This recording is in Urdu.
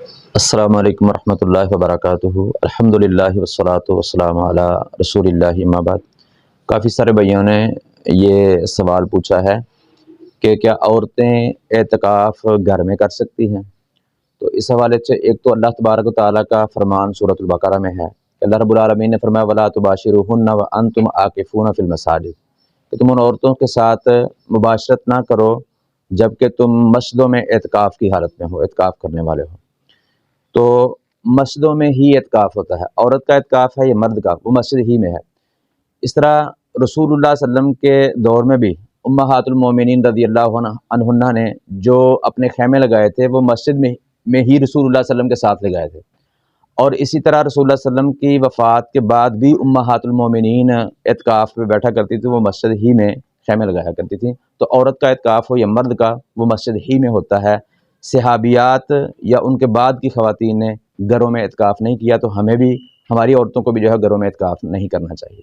السلام علیکم ورحمۃ اللہ وبرکاتہ۔ الحمدللہ والصلاۃ والسلام علی رسول اللہ اما بعد۔ کافی سارے بھائیوں نے یہ سوال پوچھا ہے کہ کیا عورتیں اعتکاف گھر میں کر سکتی ہیں؟ تو اس حوالے سے ایک تو اللہ تبارک و تعالیٰ کا فرمان سورۃ البقرہ میں ہے کہ اللہ رب العالمین نے فرمایا وَلَا تُبَاشِرُوهُنَّ وَأَنْتُمْ عَاكِفُونَ فِي الْمَسَاجِدِ، کہ تم ان عورتوں کے ساتھ مباشرت نہ کرو جبکہ تم مسجدوں میں اعتکاف کی حالت میں ہو، اعتکاف کرنے والے ہو۔ تو مسجدوں میں ہی اعتکاف ہوتا ہے، عورت کا اعتکاف ہے یا مرد کا، وہ مسجد ہی میں ہے۔ اس طرح رسول اللہ صلی اللہ علیہ وسلم کے دور میں بھی امہات المومنین رضی اللہ عنہن نے جو اپنے خیمے لگائے تھے وہ مسجد میں ہی رسول اللہ صلی اللہ علیہ وسلم کے ساتھ لگائے تھے، اور اسی طرح رسول اللہ صلی اللہ علیہ وسلم کی وفات کے بعد بھی امہات المومنین اعتکاف پہ بیٹھا کرتی تھی، وہ مسجد ہی میں خیمے لگایا کرتی تھی۔ تو عورت کا اعتکاف ہو یا مرد کا، وہ مسجد ہی میں ہوتا ہے۔ صحابیات یا ان کے بعد کی خواتین نے گھروں میں اعتکاف نہیں کیا، تو ہمیں بھی، ہماری عورتوں کو بھی جو ہے گھروں میں اعتکاف نہیں کرنا چاہیے۔